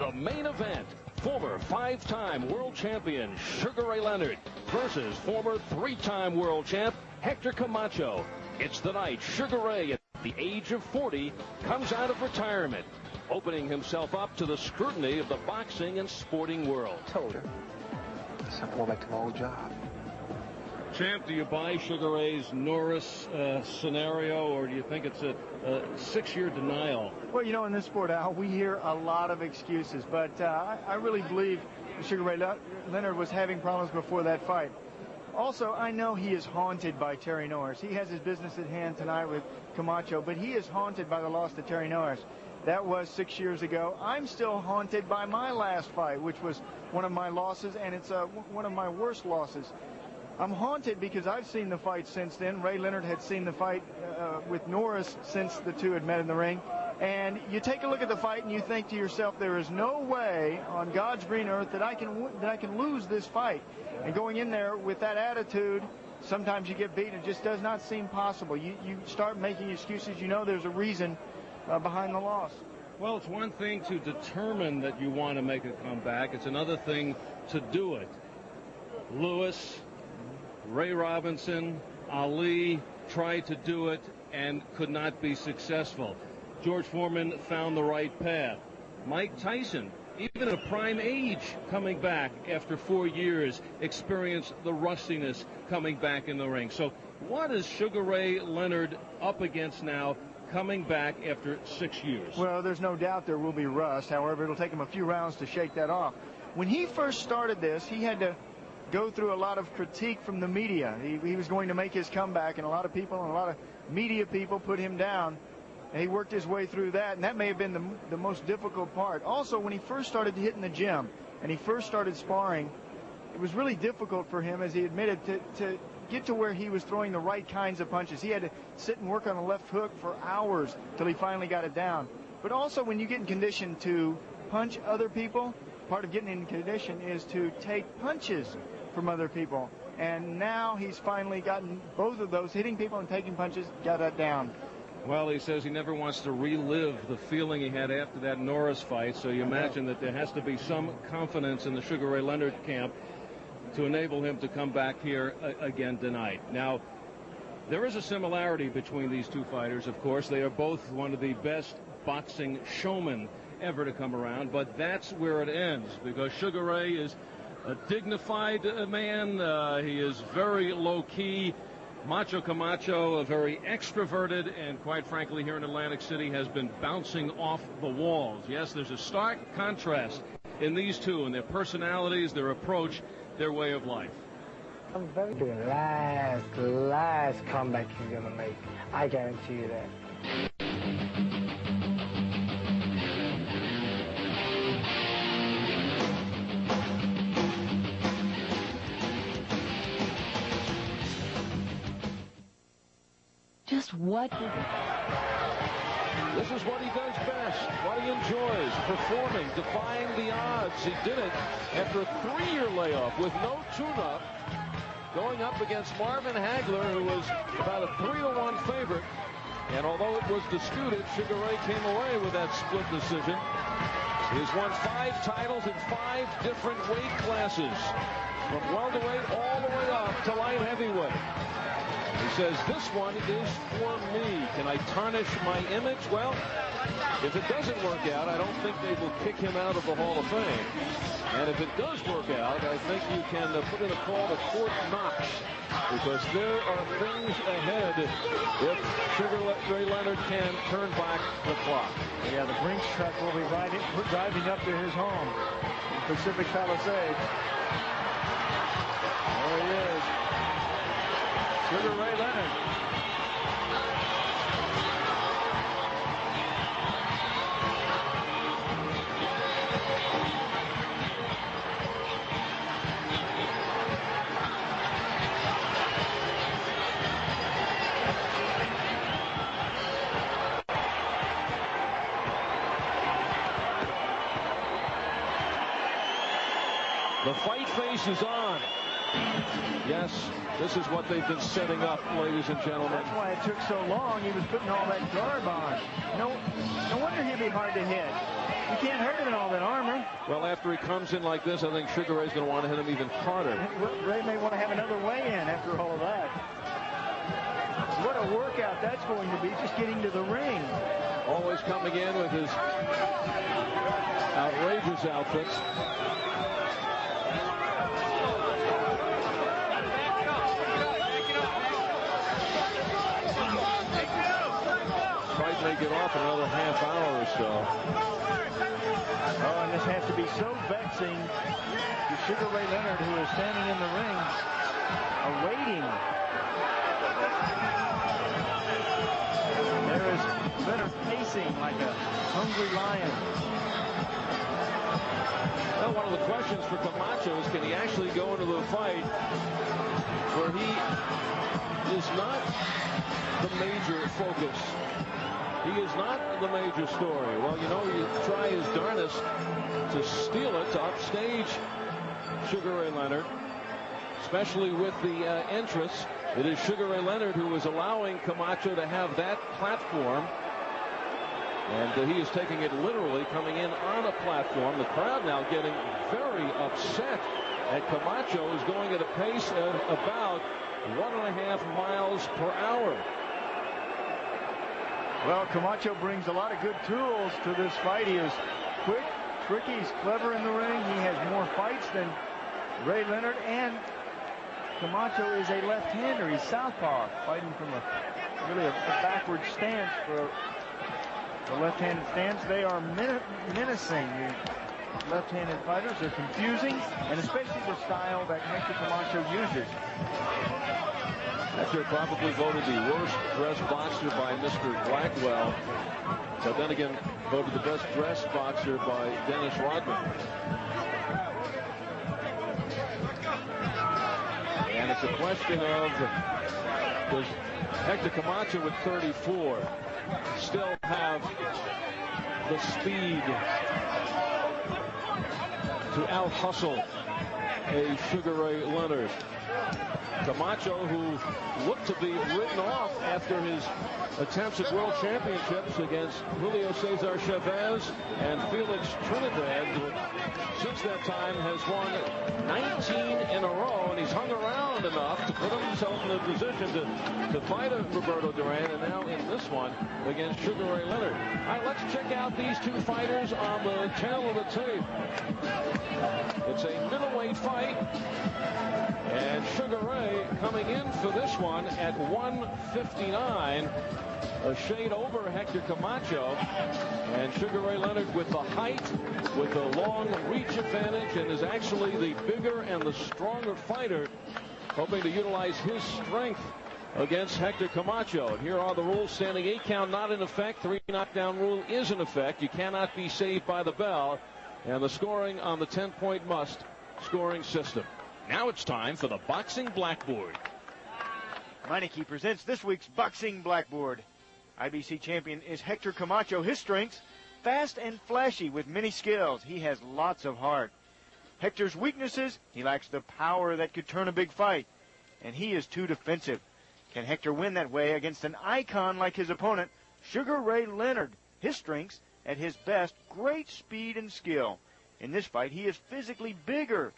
The main event, former 5-time world champion Sugar Ray Leonard versus former 3-time world champ Hector Camacho. It's the night Sugar Ray, at the age of 40, comes out of retirement, opening himself up to the scrutiny of the boxing and sporting world. Told her, I'm going back to my old job. Champ, do you buy Sugar Ray's Norris scenario, or do you think it's a 6-year denial? Well, you know, in this sport, Al, we hear a lot of excuses, but I really believe Sugar Ray Leonard was having problems before that fight. Also, I know he is haunted by Terry Norris. He has his business at hand tonight with Camacho, but he is haunted by the loss to Terry Norris. That was 6 years ago. I'm still haunted by my last fight, which was one of my losses, and it's one of my worst losses. I'm haunted because I've seen the fight since then. Ray Leonard had seen the fight with Norris since the two had met in the ring. And you take a look at the fight and you think to yourself, there is no way on God's green earth that I can lose this fight. And going in there with that attitude, sometimes you get beaten. It just does not seem possible. You start making excuses. You know there's a reason behind the loss. Well, it's one thing to determine that you want to make a comeback. It's another thing to do it. Lewis, Ray Robinson, Ali tried to do it and could not be successful. George Foreman found the right path. Mike Tyson, even at a prime age, coming back after 4 years, experienced the rustiness coming back in the ring. So what is Sugar Ray Leonard up against now, coming back after 6 years? Well, there's no doubt there will be rust. However, it'll take him a few rounds to shake that off. When he first started this, he had to go through a lot of critique from the media. He was going to make his comeback, and a lot of people and a lot of media people put him down. And he worked his way through that, and that may have been the most difficult part. Also, when he first started hitting the gym and he first started sparring, it was really difficult for him, as he admitted, to get to where he was throwing the right kinds of punches. He had to sit and work on the left hook for hours till he finally got it down. But also, when you get in condition to punch other people, part of getting in condition is to take punches from other people. And now he's finally gotten both of those, hitting people and taking punches, got that down. Well, he says he never wants to relive the feeling he had after that Norris fight, so you imagine that there has to be some confidence in the Sugar Ray Leonard camp to enable him to come back here again tonight. Now, there is a similarity between these two fighters, of course. They are both one of the best boxing showmen ever to come around, but that's where it ends, because Sugar Ray is a dignified man. He is very low-key. Macho Camacho, very extroverted, and quite frankly, here in Atlantic City, has been bouncing off the walls. Yes, there's a stark contrast in these two, and their personalities, their approach, their way of life. I'm very good. Last comeback he's going to make. I guarantee you that. Just what? This is what he does best, what he enjoys, performing, defying the odds. He did it after a 3-year layoff with no tune-up, going up against Marvin Hagler, who was about a 3-to-1 favorite. And although it was disputed, Sugar Ray came away with that split decision. He's won 5 titles in 5 different weight classes, from welterweight all the way up to light heavyweight. He says, this one is for me. Can I tarnish my image? Well, if it doesn't work out, I don't think they will kick him out of the Hall of Fame. And if it does work out, I think you can put in a call to Fort Knox, because there are things ahead if Sugar Ray Leonard can turn back the clock. Yeah, the Brinks truck will be driving up to his home in Pacific Palisades. There he is. Sugar Ray Leonard. The fight face is on. Yes, this is what they've been setting up, ladies and gentlemen. That's why it took so long. He was putting all that garb on. No wonder he'd be hard to hit. You can't hurt him in all that armor. Well, after he comes in like this, I think Sugar Ray's going to want to hit him even harder. Ray may want to have another weigh-in after all of that. What a workout that's going to be, just getting to the ring. Always coming in with his outrageous outfits. Fight may get off in another half hour or so. Oh, and this has to be so vexing to Sugar Ray Leonard, who is standing in the ring, awaiting. There is Leonard pacing like a hungry lion. Well, one of the questions for Camacho is, can he actually go into the fight where he is not the major focus? He is not the major story. Well, you know, you try his darnest to steal it, to upstage Sugar Ray Leonard, especially with the entrance. It is Sugar Ray Leonard who is allowing Camacho to have that platform. And he is taking it literally, coming in on a platform. The crowd now getting very upset at Camacho, who's going at a pace of about 1.5 miles per hour. Well, Camacho brings a lot of good tools to this fight. He is quick, tricky, he's clever in the ring. He has more fights than Ray Leonard, and Camacho is a left-hander. He's southpaw, fighting from a backward stance for the left-handed stance. They are menacing. The left-handed fighters are confusing, and especially the style that Hector Camacho uses. Hector probably voted the worst dressed boxer by Mr. Blackwell, but then again voted the best dressed boxer by Dennis Rodman. And it's a question of, does Hector Camacho at 34 still have the speed to out-hustle a Sugar Ray Leonard? Camacho, who looked to be written off after his attempts at world championships against Julio Cesar Chavez and Felix Trinidad, since that time has won 19 in a row, and he's hung around enough to put himself in a position to fight Roberto Duran, and now in this one against Sugar Ray Leonard. All right, let's check out these two fighters on the tail of the tape. It's a middleweight fight, and Sugar Ray coming in for this one at 159, a shade over Hector Camacho, and Sugar Ray Leonard with the height, with the long reach advantage, and is actually the bigger and the stronger fighter, hoping to utilize his strength against Hector Camacho. And here are the rules. Standing 8 count not in effect. 3 knockdown rule is in effect. You cannot be saved by the bell, and the scoring on the 10-point must scoring system. Now it's time for the Boxing Blackboard. Meineke presents this week's Boxing Blackboard. IBC champion is Hector Camacho. His strengths, fast and flashy with many skills. He has lots of heart. Hector's weaknesses, he lacks the power that could turn a big fight, and he is too defensive. Can Hector win that way against an icon like his opponent, Sugar Ray Leonard? His strengths, at his best, great speed and skill. In this fight, he is physically bigger.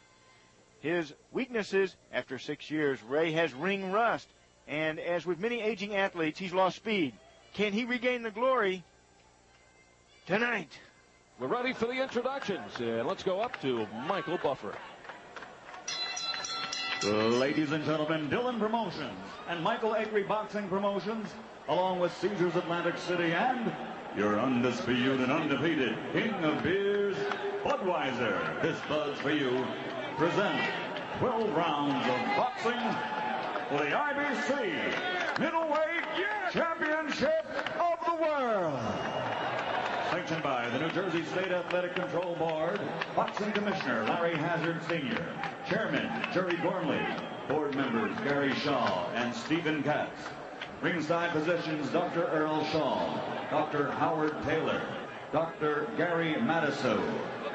His weaknesses, after 6 years, Ray has ring rust, and as with many aging athletes, he's lost speed. Can he regain the glory tonight? We're ready for the introductions, and let's go up to Michael Buffer. Ladies and gentlemen, Dillon Promotions and Michael Acree Boxing Promotions, along with Caesars Atlantic City and your undisputed and undefeated King of Beers, Budweiser. This Bud's for you. Present 12 rounds of boxing for the IBC Middleweight Championship of the World. Sanctioned by the New Jersey State Athletic Control Board, Boxing Commissioner Larry Hazard Sr., Chairman Jerry Gormley, Board members Gary Shaw and Stephen Katz. Ringside positions Dr. Earl Shaw, Dr. Howard Taylor, Dr. Gary Matisow,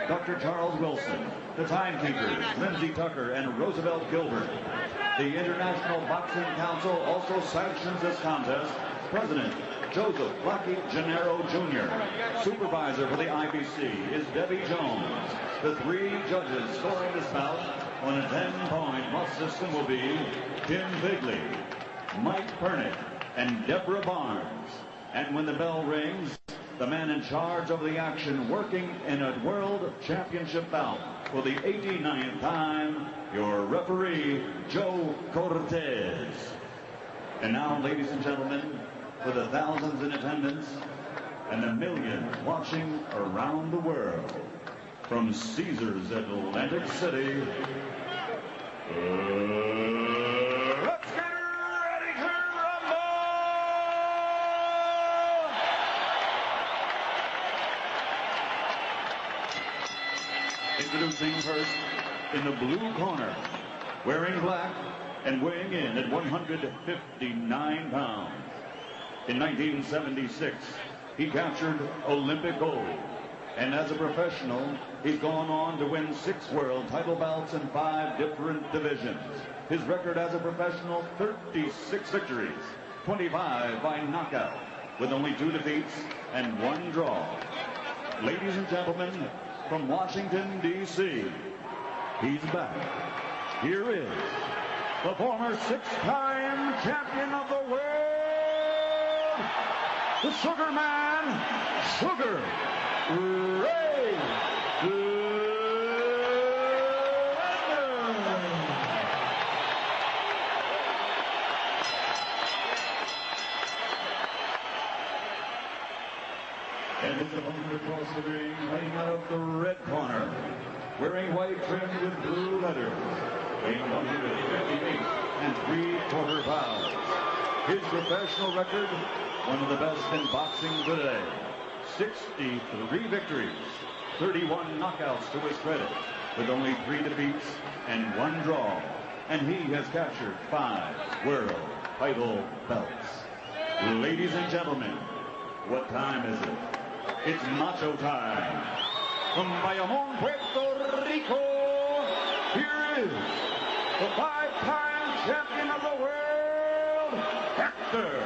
Dr. Charles Wilson. The timekeepers, Lindsay Tucker and Roosevelt Gilbert. The International Boxing Council also sanctions this contest. President Joseph Rocky Gennaro Jr. Supervisor for the IBC is Debbie Jones. The 3 judges scoring this bout on a 10-point must system will be Tim Bigley, Mike Pernick, and Deborah Barnes. And when the bell rings, the man in charge of the action working in a world championship bout for the 89th time, your referee, Joe Cortez. And now, ladies and gentlemen, for the thousands in attendance and the millions watching around the world, from Caesars Atlantic City, let's get ready to rumble! Introducing first, in the blue corner, wearing black and weighing in at 159 pounds. In 1976, he captured Olympic gold. And as a professional, he's gone on to win 6 world title bouts in 5 different divisions. His record as a professional, 36 victories, 25 by knockout, with only 2 defeats and 1 draw. Ladies and gentlemen, from Washington, D.C., he's back. Here is the former 6-time champion of the world, the Sugar Man, Sugar Ray Leonard. And his opponent across the ring, fighting out of the red corner, wearing white trimmed with blue letters, weighing 158 3/4 pounds. His professional record, one of the best in boxing today. 63 victories, 31 knockouts to his credit, with only 3 defeats and 1 draw. And he has captured 5 world title belts. Ladies and gentlemen, what time is it? It's Macho time. From Bayamon, Puerto Rico, here is the 5-time champion of the world, Hector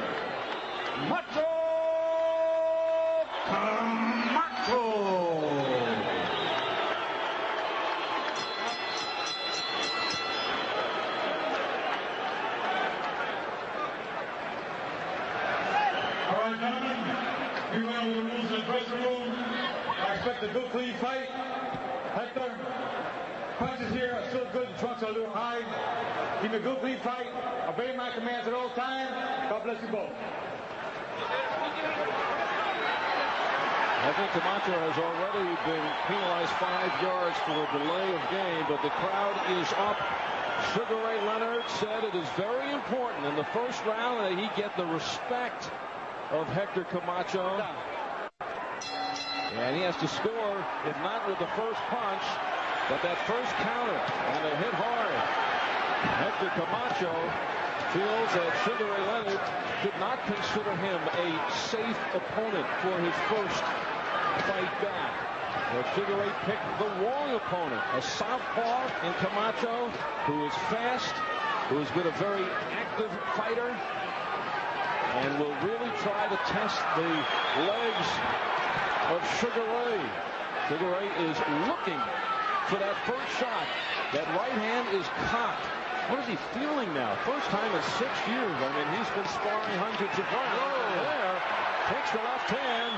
Macho Camacho. All right, gentlemen, we went over the rules in the dressing room. I expect a good, clean fight. Hector, punches here are still good. The trunks are a little high. Give me a good, clean fight. Obey my commands at all times. God bless you both. I think Camacho has already been penalized 5 yards for a delay of game, but the crowd is up. Sugar Ray Leonard said it is very important in the first round that he get the respect of Hector Camacho. And he has to score, if not with the first punch, but that first counter, and it hit hard. Hector Camacho feels that Sugar Ray Leonard did not consider him a safe opponent for his first fight back. But Sugar Ray picked the wrong opponent, a southpaw in Camacho, who is fast, who has been a very active fighter, and will really try to test the legs of Sugar Ray. Sugar Ray is looking for that first shot. That right hand is cocked. What is he feeling now? First time in 6 years. I mean, he's been sparring hundreds of rounds. There, takes the left hand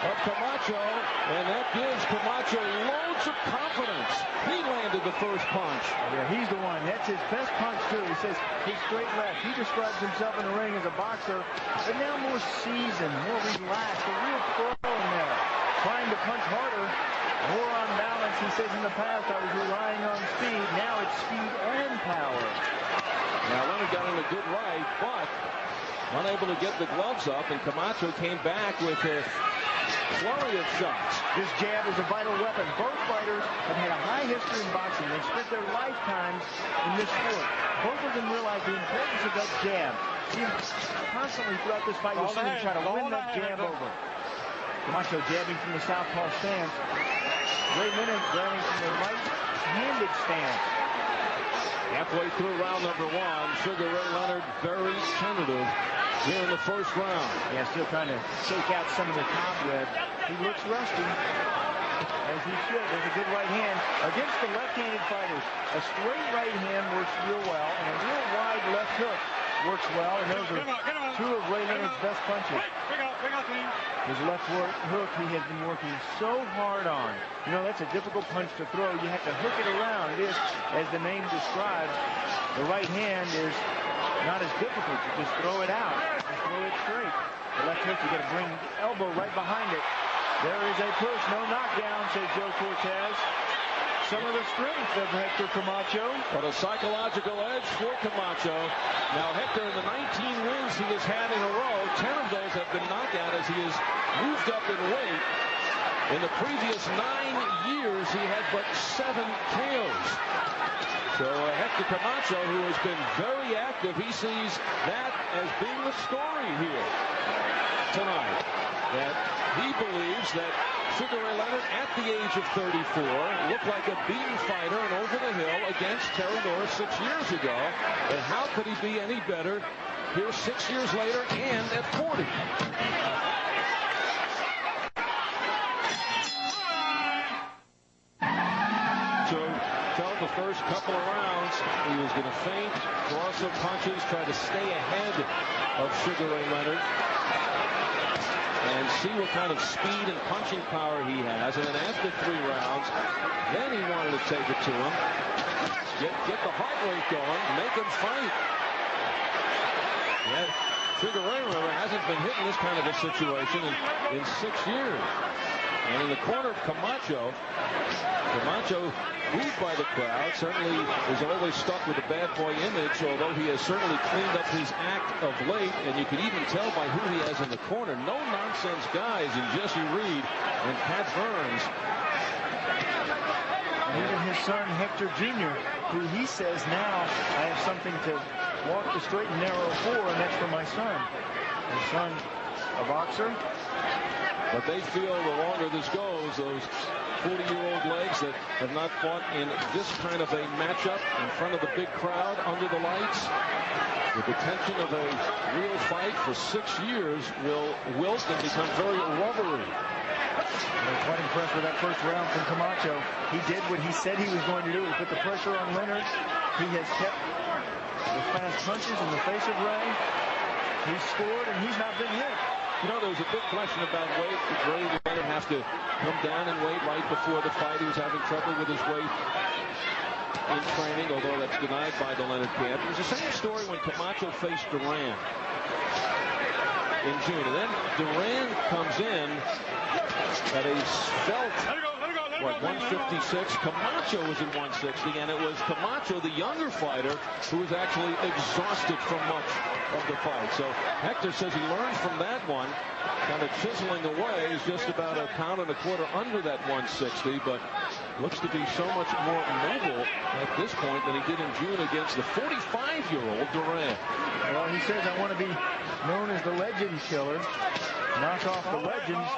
of Camacho, and that gives Camacho loads of confidence. He landed the first punch. Yeah, he's the one. That's his best punch, too. He says his straight left. He describes himself in the ring as a boxer, but now more seasoned, more relaxed, a real pro in there. Trying to punch harder, more on balance. He says in the past I was relying on speed. Now it's speed and power. Now Leonard got in a good right, but unable to get the gloves up, and Camacho came back with a flurry of shots. This jab is a vital weapon. Both fighters have had a high history in boxing. They've spent their lifetimes in this sport. Both of them realize the importance of that jab. Constantly throughout this fight, you'll see him try to win that jab over. Camacho jabbing from the southpaw stance. Ray Leonard grabbing from the right-handed stance. Halfway through round number one, Sugar Ray Leonard very tentative here in the first round. Yeah, still trying to shake out some of the cobweb. He looks rusty, as he should. There's a good right hand against the left-handed fighters. A straight right hand works real well, and a real wide left hook works well, and those are two of Ray Leonard's best punches. His left hook he has been working so hard on. You know, that's a difficult punch to throw. You have to hook it around. This, as the name describes, the right hand is not as difficult. You just throw it out. Just throw it straight. The left hook, you got to bring the elbow right behind it. There is a push. No knockdown, says Joe Cortez. Some of the strength of Hector Camacho. But a psychological edge for Camacho. Now, Hector, in the 19 wins he has had in a row, 10 of those have been knockout as he has moved up in weight. In the previous 9 years, he had but 7 KOs. So Hector Camacho, who has been very active, he sees that as being the story here tonight. That he believes that Sugar Ray Leonard, at the age of 34, looked like a beaten fighter and over the hill against Terry Norris 6 years ago. And how could he be any better here 6 years later and at 40? So felt the first couple of rounds he was going to feint, draw some punches, try to stay ahead of Sugar Ray Leonard, and see what kind of speed and punching power he has. And then after 3 rounds, then he wanted to take it to him. Get the heart rate going, make him fight. Yeah, Sugar Ray, remember, hasn't been hit in this kind of a situation in 6 years. And in the corner of Camacho, booed by the crowd, certainly is always stuck with the bad boy image, although he has certainly cleaned up his act of late, and you can even tell by who he has in the corner. No-nonsense guys in Jesse Reed and Pat Burns. And even his son, Hector Jr., who he says now, I have something to walk the straight and narrow for, and that's for my son. His son, a boxer. But they feel the longer this goes, those 40-year-old legs that have not fought in this kind of a matchup in front of the big crowd under the lights, with the tension of a real fight for 6 years, will wilt and become very rubbery. I'm quite impressed with that first round from Camacho. He did what he said he was going to do. He put the pressure on Leonard. He has kept the fast punches in the face of Ray. He's scored, and he's not been hit. You know, there was a big question about weight. Did Ray Leonard have to come down in weight right before the fight? He was having trouble with his weight in training, although that's denied by the Leonard camp. It was the same story when Camacho faced Duran in June. And then Duran comes in at a felt, 156. Camacho was at 160, and it was Camacho, the younger fighter, who was actually exhausted from much of the fight. So Hector says he learned from that one, kind of chiseling away. He's just about a pound and a quarter under that 160, but looks to be so much more mobile at this point than he did in June against the 45-year-old Duran. Well, he says, I want to be known as the legend killer. Knock off the legends.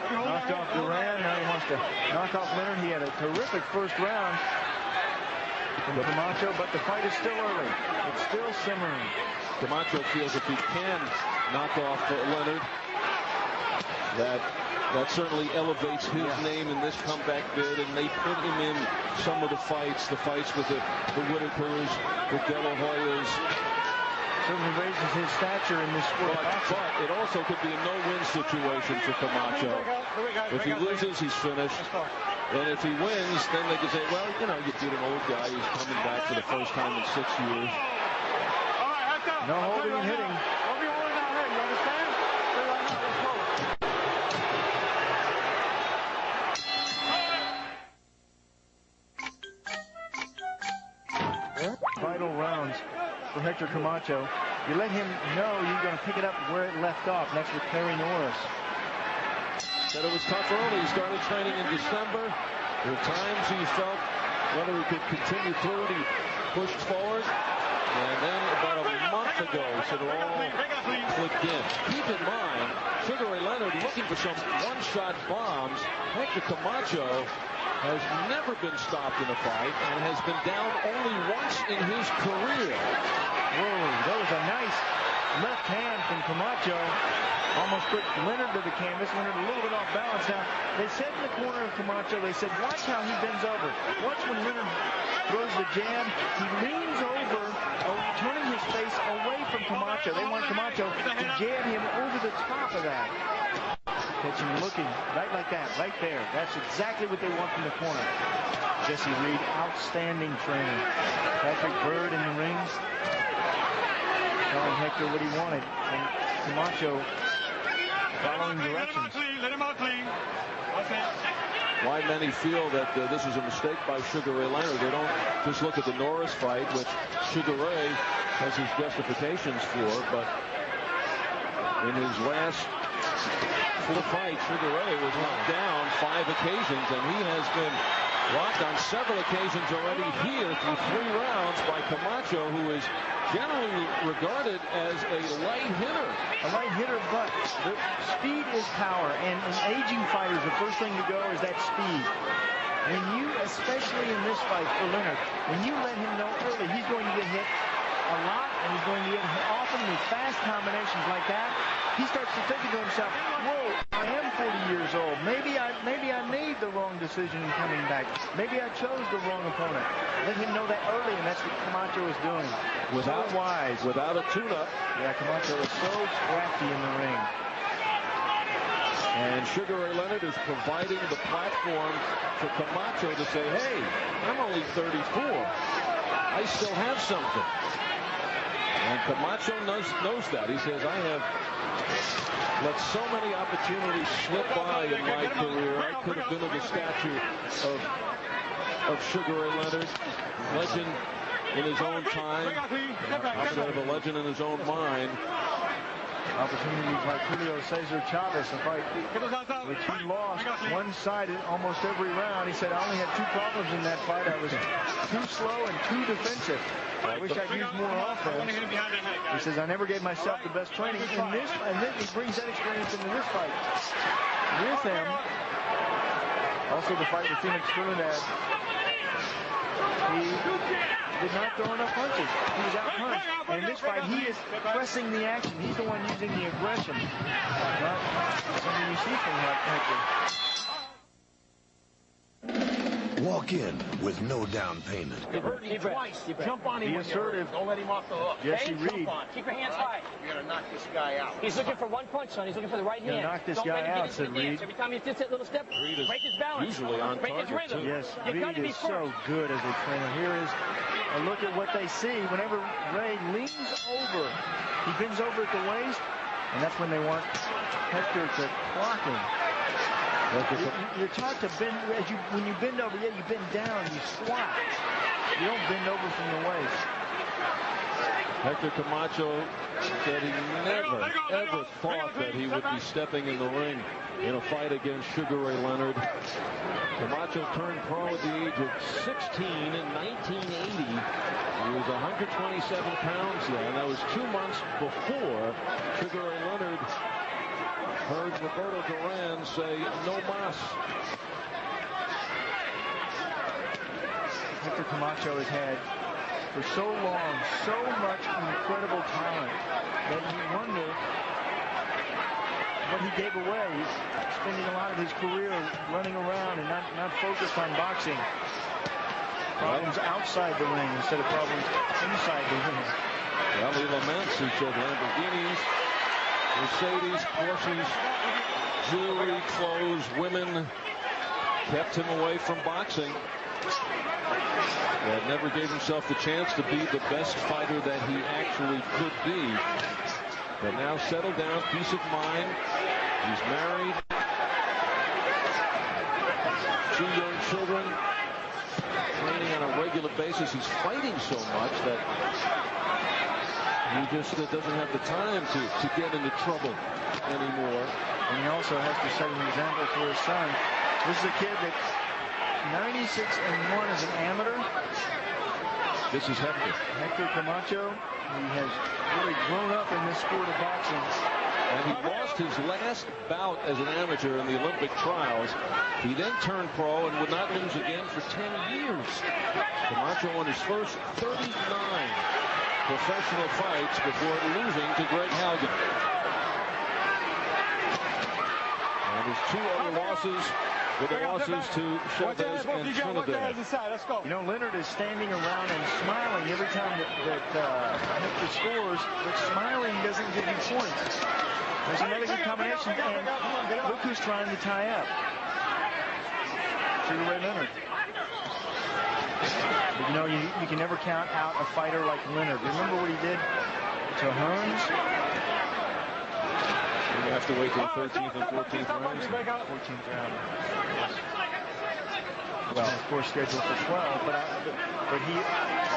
Knocked off Duran. Now he wants to knock off Leonard. He had a terrific first round from Camacho, but the fight is still early. It's still simmering. Camacho feels if he can knock off Leonard, that certainly elevates his name in this comeback bid, and they put him in some of the fights with the Whitakers, the De La Hoyas. Certainly raises his stature in this sport. But it also could be a no-win situation for Camacho. If he loses, he's finished. And if he wins, then they can say, well, you know, you beat an old guy who's coming back for the first time in 6 years. No holding and hitting. You understand? Vital rounds for Hector Camacho. You let him know you're going to pick it up where it left off. That's with Terry Norris. Said it was tough early. He started training in December. There were times he felt whether he could continue through it. He pushed forward. And then about a month ago, he said it all clicked in. Keep in mind, Sugar Ray Leonard looking for some one-shot bombs. Hector Camacho has never been stopped in a fight and has been down only once in his career. Whoa, that was a nice left hand from Camacho. Almost put Leonard to the canvas. Leonard a little bit off balance. Now, they said in the corner of Camacho, they said, watch how he bends over. Watch when Leonard throws the jab. He leans over, turning his face away from Camacho. They want Camacho to jab him over the top of that. Catch him looking right like that, right there. That's exactly what they want from the corner. Jesse Reed, outstanding training. Patrick Bird in the ring, telling Hector what he wanted. And Camacho following directions. Let him out clean. Why many feel that this is a mistake by Sugar Ray Leonard. They don't just look at the Norris fight, which Sugar Ray has his justifications for, but in his last 4 fights, Sugar Ray was knocked down 5 occasions, and he has been rocked on several occasions already here through 3 rounds by Camacho, who is generally regarded as a light hitter. A light hitter, but the speed is power, and in aging fighters, the first thing to go is that speed. When you, especially in this fight for Leonard, when you let him know early he's going to get hit a lot, and he's going to get hit often with fast combinations like that, he starts to think to himself, whoa, I am 40 years old. Maybe I made the wrong decision in coming back. Maybe I chose the wrong opponent. Let him know that early, and that's what Camacho is doing. So wise. Without a tune-up. Yeah, Camacho is so crafty in the ring. And Sugar Ray Leonard is providing the platform for Camacho to say, hey, I'm only 34. I still have something. And Camacho knows that. He says, I have let so many opportunities slip by in my career. I could have been of the stature of Sugar Ray Leonard. Legend in his own time. Instead of a legend in his own mind. Opportunities like Julio Cesar Chavez, a fight which he lost one-sided almost every round. He said, I only had 2 problems in that fight. I was too slow and too defensive. I wish I'd used more offense. He says, I never gave myself the best training. And then he brings that experience into this fight with him. Also the fight with Phoenix Trinidad. He did not throw enough punches. He was out-punched. And in this fight, he is pressing the action. He's the one using the aggression. Not something you see from Hector. Walk in with no down payment. You hurt him twice. You jump on him. Be assertive. Don't let him off the hook. Jesse Reed. Keep your hands high. You're going to knock this guy out. He's looking for one punch, son. He's looking for the right hand. Knock this guy out, said Reed. Every time he gets that little step, break his balance. Usually on break his target, rhythm. too. Yes, You got to Reed be is so good as a trainer. Here is a look at what they see. Whenever Ray leans over, he bends over at the waist, and that's when they want Hector to clock him. You're taught to bend, when you bend over, you bend down, you squat. You don't bend over from the waist. Hector Camacho said he never, ever thought that he would be stepping in the ring in a fight against Sugar Ray Leonard. Camacho turned pro at the age of 16 in 1980. He was 127 pounds then. That was 2 months before Sugar Ray Leonard heard Roberto Duran say, no mas. Hector Camacho has had, for so long, so much incredible talent that you wonder what he gave away. He's spending a lot of his career running around and not focused on boxing. Problems outside the ring instead of problems inside the ring. Well, he laments, he said, Lamborghinis, Mercedes, Porsches, jewelry, clothes, women kept him away from boxing. That never gave himself the chance to be the best fighter that he actually could be. But now settled down, peace of mind. He's married. 2 young children. Training on a regular basis. He's fighting so much that he just doesn't have the time to get into trouble anymore. And he also has to set an example for his son. This is a kid that's 96-1 as an amateur. This is Hector. Hector Camacho. He has really grown up in this sport of boxing. and he lost his last bout as an amateur in the Olympic trials. He then turned pro and would not lose again for 10 years. Camacho won his first 39 professional fights before losing to Greg Haugen. And his 2 other losses were the losses to Chavez and Trinidad. You know, Leonard is standing around and smiling every time that Hector scores, but smiling doesn't give you points. There's another good combination, and look who's trying to tie up. Sugar Ray Leonard. But you know, you can never count out a fighter like Leonard. Remember what he did to Hearns? You have to wait till the 13th and 14th rounds. 14th round. Yes. Well, of course, scheduled for 12, but he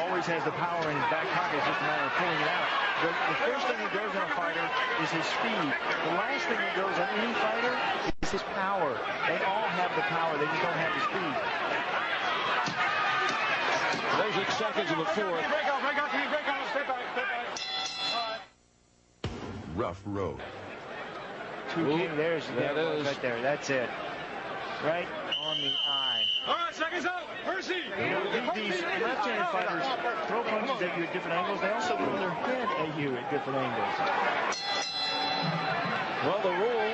always has the power in his back pocket. It's just a matter of pulling it out. The first thing that goes on a fighter is his speed. The last thing that goes on any fighter is his power. They all have the power. They just don't have the speed. Closing seconds of the 4th. Break out, step back. Rough road. There's that is. right there. That's it. Right on the eye. All right, seconds out. Mercy. You know, these left-handed fighters throw punches at you at different angles. They also throw their head at you at different angles. Well, the rule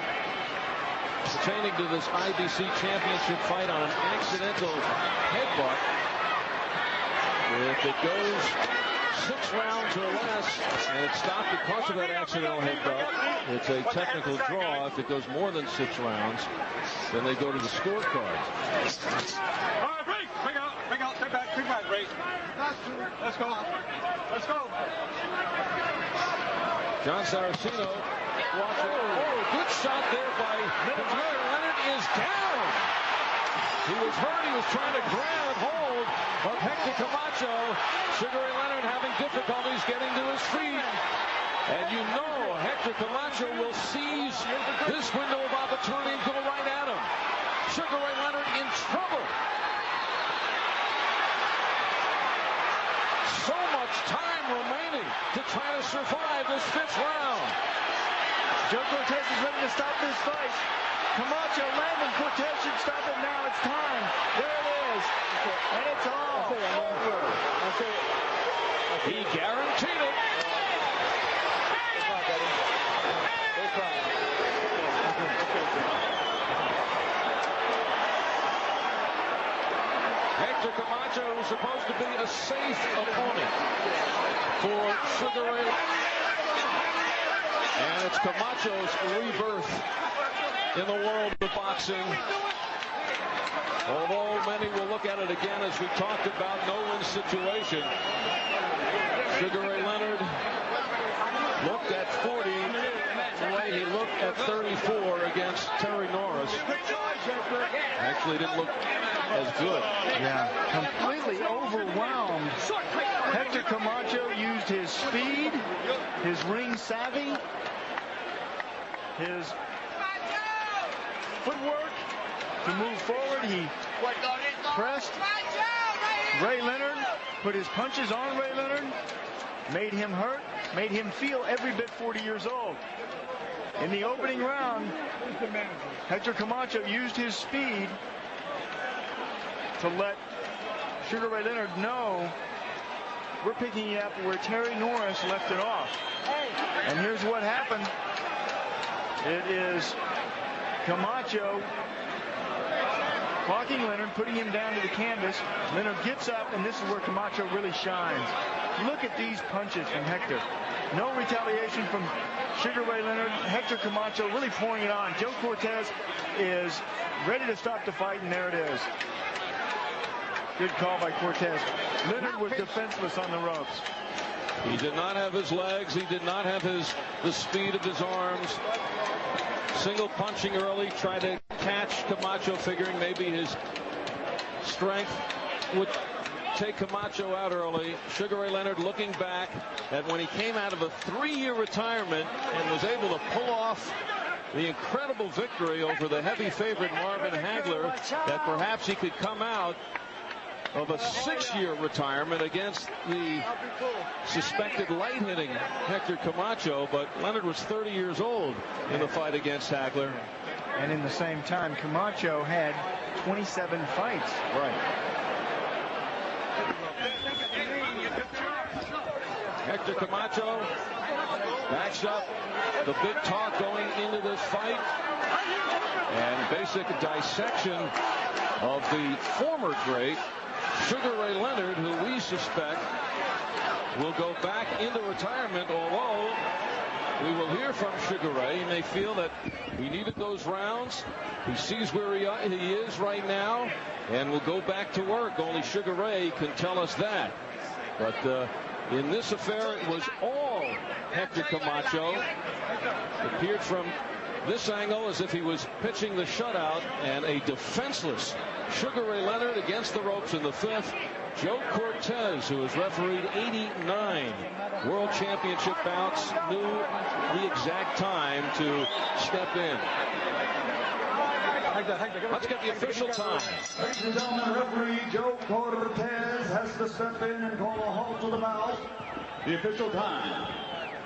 pertaining to this IBC championship fight on an accidental headbutt, if it goes 6 rounds or less and it's stopped because of that accidental headbutt, it's a technical draw. If it goes more than 6 rounds, then they go to the scorecard. All right, break out, step back, break. Let's go. John Saraceno watching. Oh, good shot there by Leonard. Leonard is down. He was hurt. He was trying to grab hold of Hector Camacho. Sugar Ray Leonard having difficulties getting to his feet. And you know Hector Camacho will seize this window of opportunity and go right at him. Sugar Ray Leonard in trouble. So much time remaining to try to survive this 5th round. Joe Cortez is ready to stop this fight. Camacho landing. Cortez should stop it now. It's time. There it is. And it's all over. He guaranteed it. Hector Camacho was supposed to be a safe opponent for Sugar Ray. And it's Camacho's rebirth in the world of boxing. Although many will look at it again, as we talked about, no-win situation. Sugar Ray Leonard looked at 40 the way he looked at 34 against Terry Norris. Actually didn't look as good. Yeah, completely overwhelmed. Hector Camacho used his speed, his ring savvy, his footwork to move forward. He pressed Ray Leonard, put his punches on Ray Leonard, made him hurt, made him feel every bit 40 years old. In the opening round, Hector Camacho used his speed to let Sugar Ray Leonard know we're picking it up where Terry Norris left it off. And here's what happened. It is Camacho blocking Leonard, putting him down to the canvas. Leonard gets up, and this is where Camacho really shines. Look at these punches from Hector. No retaliation from Sugar Ray Leonard. Hector Camacho really pouring it on. Joe Cortez is ready to stop the fight, and there it is. Good call by Cortez. Leonard was defenseless on the ropes. He did not have his legs. He did not have the speed of his arms. Single punching early, tried to catch Camacho, figuring maybe his strength would take Camacho out early. Sugar Ray Leonard looking back at when he came out of a 3-year retirement and was able to pull off the incredible victory over the heavy favorite Marvin Hagler, that perhaps he could come out of a 6-year retirement against the suspected light-hitting Hector Camacho, but Leonard was 30 years old in the fight against Hagler. And in the same time, Camacho had 27 fights. Right. Hector Camacho backs up the big talk going into this fight and basic dissection of the former great Sugar Ray Leonard, who we suspect will go back into retirement, although we will hear from Sugar Ray. He may feel that he needed those rounds. He sees where he is right now and will go back to work. Only Sugar Ray can tell us that. But in this affair, it was all Hector Camacho. It appeared from this angle as if he was pitching the shutout, and a defenseless Sugar Ray Leonard against the ropes in the 5th. Joe Cortez, who has refereed 89 World Championship bouts, knew the exact time to step in. Let's get the official time. Ladies and gentlemen, referee Joe Cortez has to step in and call a halt to the bout. The official time,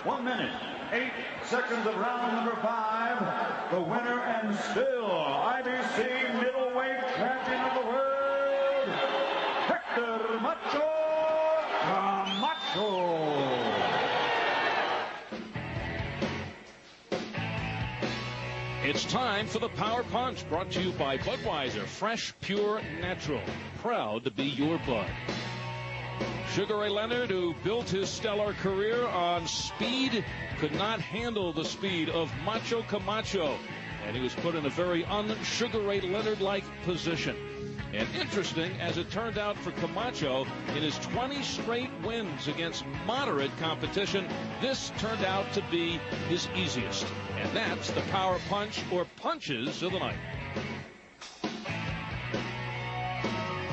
1 minute, 8 seconds of round number 5. The winner and still IBC middleweight champion of the world, Hector Macho Camacho. It's time for the Power Punch, brought to you by Budweiser, fresh, pure, natural. Proud to be your Bud. Sugar Ray Leonard, who built his stellar career on speed, could not handle the speed of Macho Camacho, and he was put in a very un-Sugar Ray Leonard-like position. And interesting, as it turned out for Camacho, in his 20 straight wins against moderate competition, this turned out to be his easiest. And that's the Power Punch, or punches of the night.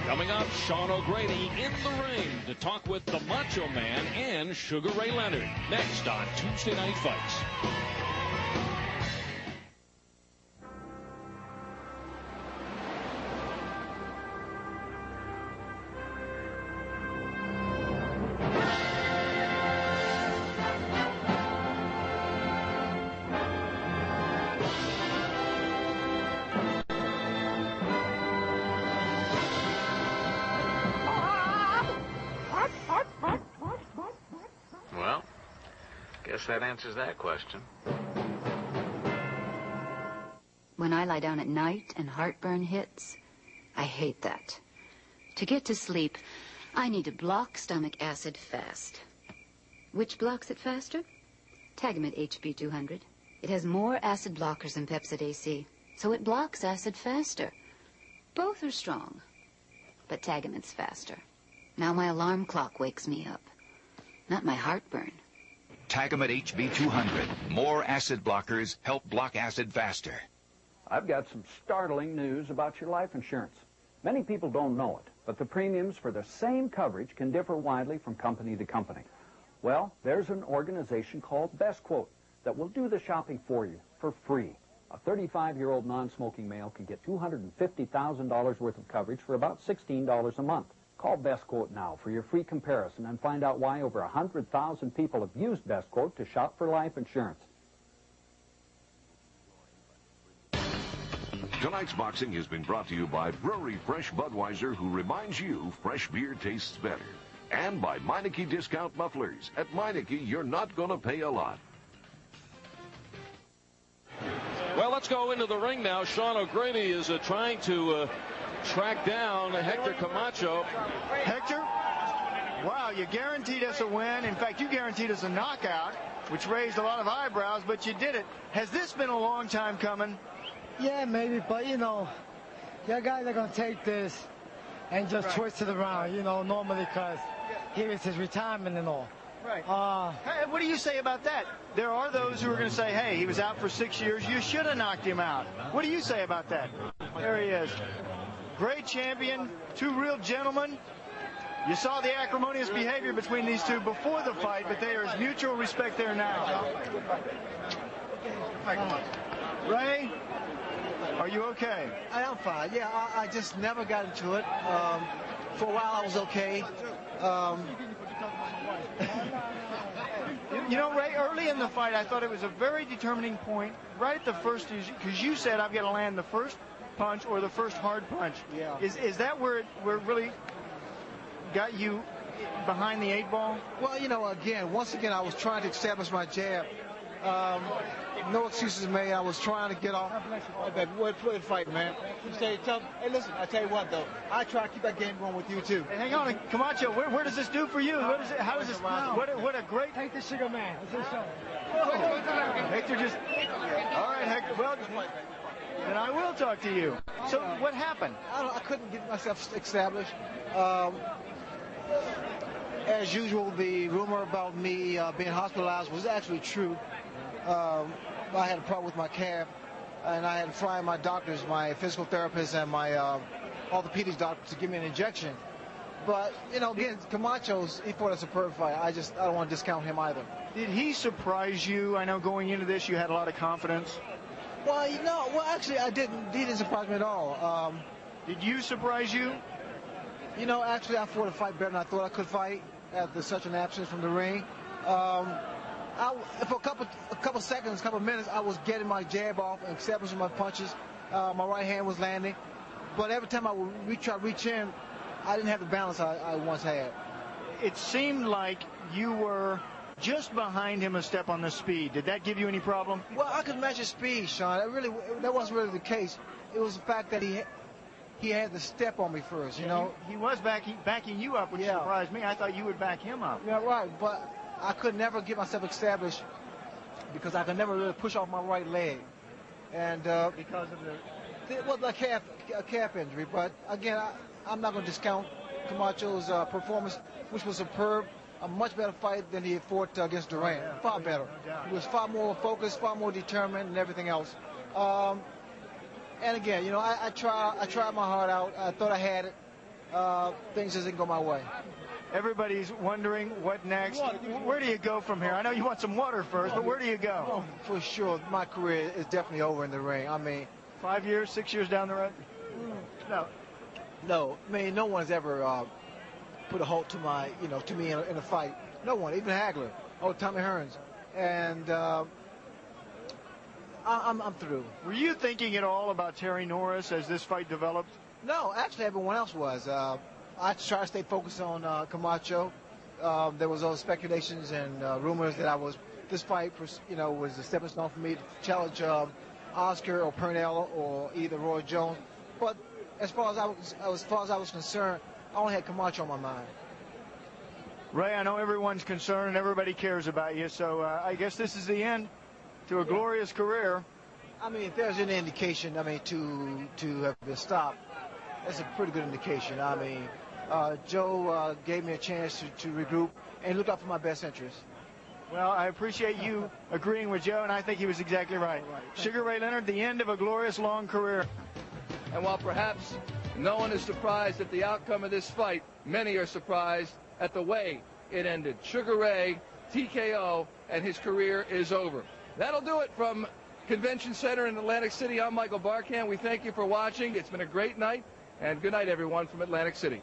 Coming up, Sean O'Grady in the ring to talk with the Macho Man and Sugar Ray Leonard. Next on Tuesday Night Fights. That answers that question. When I lie down at night and heartburn hits, I hate that. To get to sleep, I need to block stomach acid fast. Which blocks it faster? Tagamet HB200. It has more acid blockers than Pepsid AC, so it blocks acid faster. Both are strong, but Tagamet's faster. Now my alarm clock wakes me up, not my heartburn. Tagamet HB200. More acid blockers help block acid faster. I've got some startling news about your life insurance. Many people don't know it, but the premiums for the same coverage can differ widely from company to company. Well, there's an organization called Best Quote that will do the shopping for you for free. A 35-year-old non-smoking male can get $250,000 worth of coverage for about $16 a month. Call Best Quote now for your free comparison and find out why over 100,000 people have used Best Quote to shop for life insurance. Tonight's boxing has been brought to you by Brewery Fresh Budweiser, who reminds you fresh beer tastes better. And by Meineke Discount Mufflers. At Meineke, you're not going to pay a lot. Well, let's go into the ring now. Sean O'Grady is trying to track down Hector Camacho. Hector, wow, you guaranteed us a win. In fact, you guaranteed us a knockout, which raised a lot of eyebrows, but you did it. Has this been a long time coming? Yeah, maybe, but, you know, your guys are going to take this and just twist it around, you know, normally, because here is his retirement and all. Right. Hey, what do you say about that? There are those who are going to say, hey, he was out for 6 years. You should have knocked him out. What do you say about that? There he is. Great champion, two real gentlemen. You saw the acrimonious behavior between these two before the fight, but there is mutual respect there now. Ray, are you okay? I am fine. Yeah, I just never got into it. For a while, I was okay. You know, Ray, early in the fight, I thought it was a very determining point right at the first, because you said I've got to land the first punch or the first hard punch. Yeah. Is that where it really got you behind the 8 ball? Well, you know, once again, I was trying to establish my jab. No excuses made. I was trying to get off that wood fight, man. Hey, listen, I tell you what, though. I try to keep that game going with you, too. Hey, hang on, Camacho, where does this do for you? How does this, what a great... Take the sugar man. Hector just... All right, Hector, well, then I will talk to you. So what happened? I couldn't get myself established. As usual, the rumor about me being hospitalized was actually true. I had a problem with my calf, and I had to fly my doctors, my physical therapist, and my orthopedic doctor to give me an injection. But, you know, again, Camacho's, he fought a superb fight. I don't want to discount him either. Did he surprise you? I know going into this you had a lot of confidence. Well, actually, I didn't. He didn't surprise me at all. Did you surprise you? You know, actually, I fought a fight better than I thought I could fight after such an absence from the ring. For a couple seconds, couple minutes, I was getting my jab off and establishing my punches. My right hand was landing. But every time I would try to reach in, I didn't have the balance I once had. It seemed like you were just behind him a step on the speed. Did that give you any problem? Well, I could match his speed, Sean. That wasn't really the case. It was the fact that he had to step on me first, you know. He was backing you up, which surprised me. I thought you would back him up. Yeah, right. But I could never get myself established because I could never really push off my right leg. And because of a calf injury. But again, I'm not going to discount Camacho's performance, which was superb. A much better fight than he had fought against Durant. Far better. He was far more focused, far more determined, and everything else. And again, you know, I tried my heart out. I thought I had it. Things just didn't go my way. Everybody's wondering what next. Where do you go from here? I know you want some water first, but where do you go? Oh, for sure, my career is definitely over in the ring. I mean, 5 years, 6 years down the road? No. I mean, no one's ever put a halt to me in a fight. No one, even Hagler, Tommy Hearns, and I'm through. Were you thinking at all about Terry Norris as this fight developed? No, actually, everyone else was. I tried to stay focused on Camacho. There was all speculations and rumors that this fight, was a stepping stone for me to challenge Oscar or Pernell or either Roy Jones. But as far as I was concerned, I only had Camacho on my mind. Ray, I know everyone's concerned and everybody cares about you, so I guess this is the end to a glorious career. I mean, if there's any indication, to have been stopped, that's a pretty good indication. I mean, Joe gave me a chance to regroup and look out for my best interests. Well, I appreciate you agreeing with Joe, and I think he was exactly right. Sugar Ray Leonard, the end of a glorious long career. And while perhaps no one is surprised at the outcome of this fight, many are surprised at the way it ended. Sugar Ray, TKO, and his career is over. That'll do it from Convention Center in Atlantic City. I'm Michael Barkan. We thank you for watching. It's been a great night, and good night, everyone, from Atlantic City.